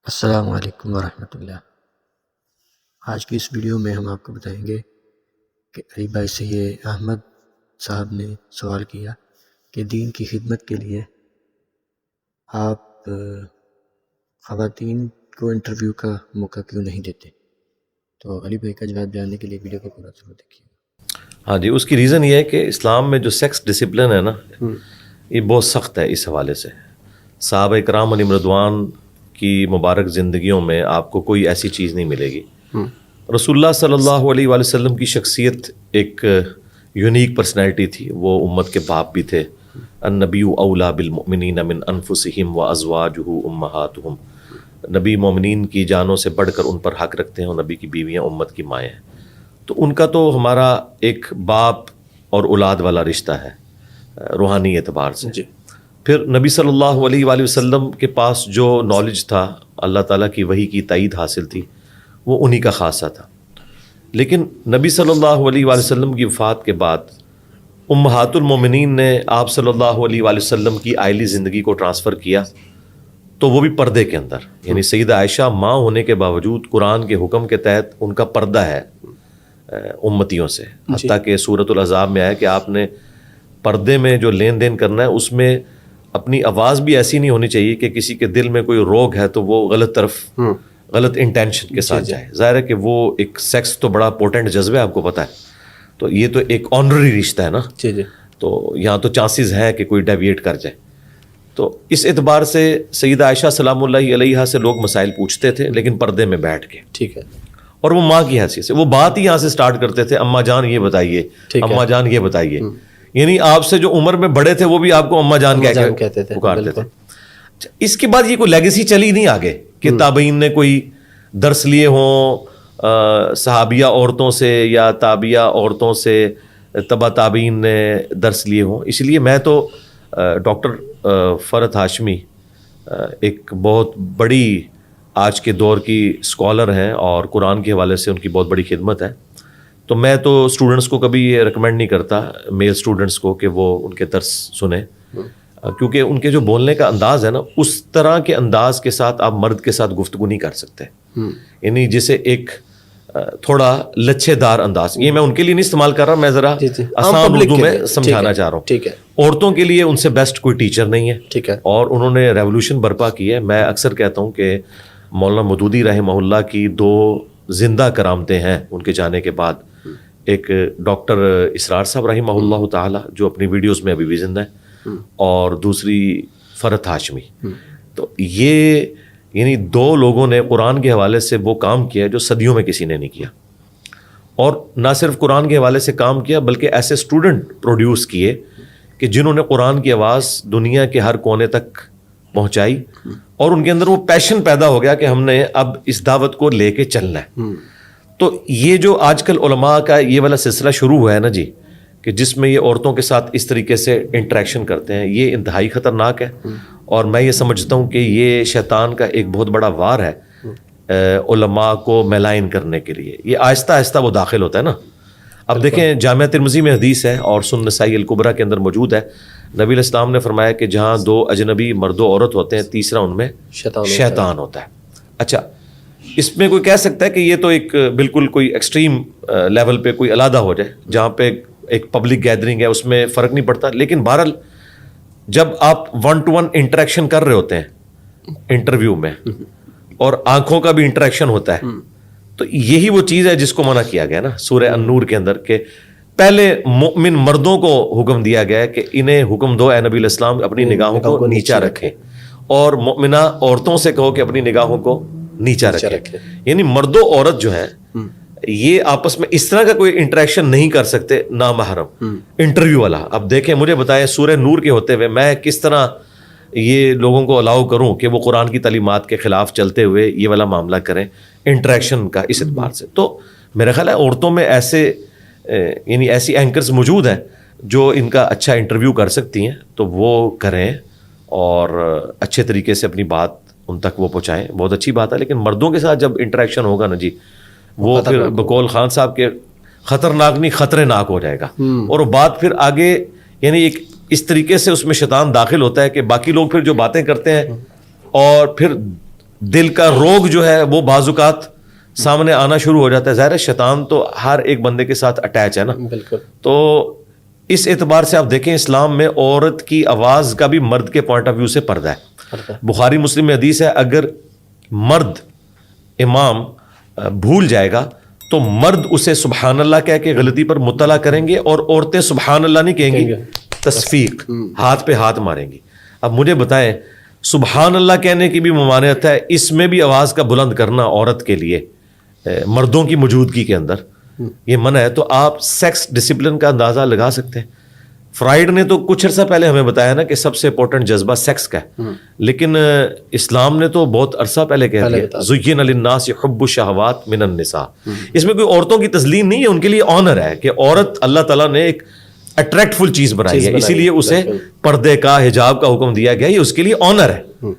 السلام علیکم ورحمۃ اللہ۔ آج کی اس ویڈیو میں ہم آپ کو بتائیں گے کہ علی بھائی سے یہ احمد صاحب نے سوال کیا کہ دین کی خدمت کے لیے آپ خواتین کو انٹرویو کا موقع کیوں نہیں دیتے؟ تو علی بھائی کا جواب جاننے کے لیے ویڈیو کو پورا ضرور دیکھیے۔ ہاں جی، اس کی ریزن یہ ہے کہ اسلام میں جو سیکس ڈسپلن ہے نا، یہ بہت سخت ہے۔ اس حوالے سے صحابہ کرام علیہم رضوان کی مبارک زندگیوں میں آپ کو کوئی ایسی چیز نہیں ملے گی۔ رسول اللہ صلی اللہ علیہ وآلہ وسلم کی شخصیت ایک یونیک پرسنالٹی تھی۔ وہ امت کے باپ بھی تھے۔ النبی اولیٰ بالمؤمنین من انفسہم وازواجہ امہاتہم، نبی مومنین کی جانوں سے بڑھ کر ان پر حق رکھتے ہیں، اور نبی کی بیویاں امت کی مائیں ہیں۔ تو ان کا تو ہمارا ایک باپ اور اولاد والا رشتہ ہے روحانی اعتبار سے۔ جی۔ پھر نبی صلی اللہ علیہ وآلہ وسلم کے پاس جو نالج تھا، اللہ تعالیٰ کی وحی کی تائید حاصل تھی، وہ انہی کا خاصہ تھا۔ لیکن نبی صلی اللہ علیہ وآلہ وسلم کی وفات کے بعد امہات المومنین نے آپ صلی اللہ علیہ وآلہ وسلم کی آئلی زندگی کو ٹرانسفر کیا، تو وہ بھی پردے کے اندر، یعنی سیدہ عائشہ ماں ہونے کے باوجود قرآن کے حکم کے تحت ان کا پردہ ہے امتیوں سے، حتیٰ کہ سورۃ الاحزاب میں آیا کہ آپ نے پردے میں جو لین دین کرنا ہے، اس میں اپنی آواز بھی ایسی نہیں ہونی چاہیے کہ کسی کے دل میں کوئی روگ ہے تو وہ غلط طرف غلط انٹینشن کے ساتھ جائے۔ ظاہر ہے کہ وہ ایک سیکس تو بڑا پوٹنٹ جذبہ ہے، آپ کو پتہ ہے، تو یہ تو ایک آنرری رشتہ ہے نا، تو یہاں تو چانسز ہیں کہ کوئی ڈیویٹ کر جائے۔ تو اس اعتبار سے سیدہ عائشہ سلام اللہ علیہا سے لوگ مسائل پوچھتے تھے، لیکن پردے میں بیٹھ کے، ٹھیک ہے، اور وہ ماں کی حیثیت سے وہ بات ہی یہاں سے سٹارٹ کرتے تھے، اماں جان یہ بتائیے، اماں جان یہ بتائیے، یعنی آپ سے جو عمر میں بڑے تھے وہ بھی آپ کو اماں جان کہتے تھے، پکارتے تھے۔ اس کے بعد یہ کوئی لیگیسی چلی نہیں آگے کہ تابعین نے کوئی درس لیے ہوں صحابیہ عورتوں سے یا تابعہ عورتوں سے، تبع تابعین نے درس لیے ہوں۔ اس لیے میں تو ڈاکٹر فرحت ہاشمی ایک بہت بڑی آج کے دور کی اسکالر ہیں، اور قرآن کے حوالے سے ان کی بہت بڑی خدمت ہے، تو میں تو اسٹوڈنٹس کو کبھی یہ ریکمینڈ نہیں کرتا، میل اسٹوڈنٹس کو، کہ وہ ان کے درس سنیں، کیونکہ ان کے جو بولنے کا انداز ہے نا، اس طرح کے انداز کے ساتھ آپ مرد کے ساتھ گفتگو نہیں کر سکتے، یعنی جسے ایک تھوڑا لچھے دار انداز، یہ میں ان کے لیے نہیں استعمال کر رہا، میں ذرا آسان اردو میں سمجھانا چاہ رہا ہوں۔ ٹھیک ہے، عورتوں کے لیے ان سے بیسٹ کوئی ٹیچر نہیں ہے، ٹھیک ہے، اور انہوں نے ریولوشن برپا کی ہے۔ میں اکثر کہتا ہوں کہ مولانا مودودی رحمہ اللہ کی دو زندہ کرامتیں ہیں ان کے جانے کے بعد، ایک ڈاکٹر اسرار صاحب رحمہ اللہ تعالی جو اپنی ویڈیوز میں ابھی بھی زندہ ہے، اور دوسری فرحت ہاشمی۔ تو یہ یعنی دو لوگوں نے قرآن کے حوالے سے وہ کام کیا جو صدیوں میں کسی نے نہیں کیا، اور نہ صرف قرآن کے حوالے سے کام کیا بلکہ ایسے اسٹوڈنٹ پروڈیوس کیے کہ جنہوں نے قرآن کی آواز دنیا کے ہر کونے تک پہنچائی، اور ان کے اندر وہ پیشن پیدا ہو گیا کہ ہم نے اب اس دعوت کو لے کے چلنا ہے۔ تو یہ جو آج کل علماء کا یہ والا سلسلہ شروع ہوا ہے نا جی، کہ جس میں یہ عورتوں کے ساتھ اس طریقے سے انٹریکشن کرتے ہیں، یہ انتہائی خطرناک ہے، اور میں یہ سمجھتا ہوں کہ یہ شیطان کا ایک بہت بڑا وار ہے علماء کو میلائن کرنے کے لیے۔ یہ آہستہ آہستہ وہ داخل ہوتا ہے نا۔ اب دیکھیں جامعہ ترمذی میں حدیث ہے، اور سنن نسائی الکبریٰ کے اندر موجود ہے، نبی علیہ السلام نے فرمایا کہ جہاں دو اجنبی مرد و عورت ہوتے ہیں، تیسرا ان میں شیطان ہوتا ہے۔ اچھا، اس میں کوئی کہہ سکتا ہے کہ یہ تو ایک بالکل کوئی ایکسٹریم لیول پہ کوئی علیحدہ ہو جائے، جہاں پہ ایک پبلک گیدرنگ ہے، اس میں فرق نہیں پڑتا، لیکن بہرحال جب آپ 1-to-1 انٹریکشن کر رہے ہوتے ہیں انٹرویو میں، اور آنکھوں کا بھی انٹریکشن ہوتا ہے، تو یہی وہ چیز ہے جس کو منع کیا گیا نا سورہ النور کے اندر، کہ پہلے مومن مردوں کو حکم دیا گیا ہے کہ انہیں حکم دو اے نبی علیہ السلام اپنی نگاہوں کو نیچا رکھیں، اور مومنہ عورتوں سے کہو کہ اپنی نگاہوں کو نیچا رکھیں۔ یعنی مرد و عورت جو ہیں یہ آپس میں اس طرح کا کوئی انٹریکشن نہیں کر سکتے نامحرم انٹرویو والا۔ اب دیکھیں، مجھے بتائیں سورہ نور کے ہوتے ہوئے میں کس طرح یہ لوگوں کو الاؤ کروں کہ وہ قرآن کی تعلیمات کے خلاف چلتے ہوئے یہ والا معاملہ کریں انٹریکشن کا اس اعتبار سے۔ تو میرا خیال ہے عورتوں میں ایسے یعنی ایسی اینکرز موجود ہیں جو ان کا اچھا انٹرویو کر سکتی ہیں، تو وہ کریں اور اچھے طریقے سے اپنی بات ان تک وہ پہنچائیں، بہت اچھی بات ہے۔ لیکن مردوں کے ساتھ جب انٹریکشن ہوگا نا جی، وہ پھر بقول خان صاحب کے خطرناک نہیں خطرے ناک ہو جائے گا، اور وہ بات پھر آگے یعنی ایک اس طریقے سے اس میں شیطان داخل ہوتا ہے کہ باقی لوگ پھر جو باتیں کرتے ہیں، اور پھر دل کا روگ جو ہے وہ بعض اوقات سامنے آنا شروع ہو جاتا ہے. ظاہر ہے شیطان تو ہر ایک بندے کے ساتھ اٹیچ ہے نا. بالکل. تو اس اعتبار سے آپ دیکھیں اسلام میں عورت کی آواز کا بھی مرد کے پوائنٹ آف ویو سے پردہ ہے. بخاری مسلم میں حدیث ہے اگر مرد امام بھول جائے گا تو مرد اسے سبحان اللہ کہہ کے غلطی پر مطلع کریں گے اور عورتیں سبحان اللہ نہیں کہیں گی, تصفیق, ہاتھ پہ ہاتھ ماریں گی. اب مجھے بتائیں سبحان اللہ کہنے کی بھی ممانعت ہے, اس میں بھی آواز کا بلند کرنا عورت کے لیے مردوں کی موجودگی کے اندر یہ منع ہے. تو آپ سیکس ڈسپلن کا اندازہ لگا سکتے ہیں. فرائڈ نے تو کچھ عرصہ پہلے ہمیں بتایا نا کہ سب سے امپورٹنٹ جذبہ سیکس کا ہے, لیکن اسلام نے تو بہت عرصہ پہلے کہہ دیا زین للناس حب الشہوات من النساء. اس میں کوئی عورتوں کی تذلیل نہیں ہے, ان کے لیے آنر ہے کہ عورت اللہ تعالیٰ نے ایک اٹریکٹ فل چیز بنائی ہے, اسی لیے اسے پردے کا, حجاب کا حکم دیا گیا, یہ اس کے لیے آنر ہے.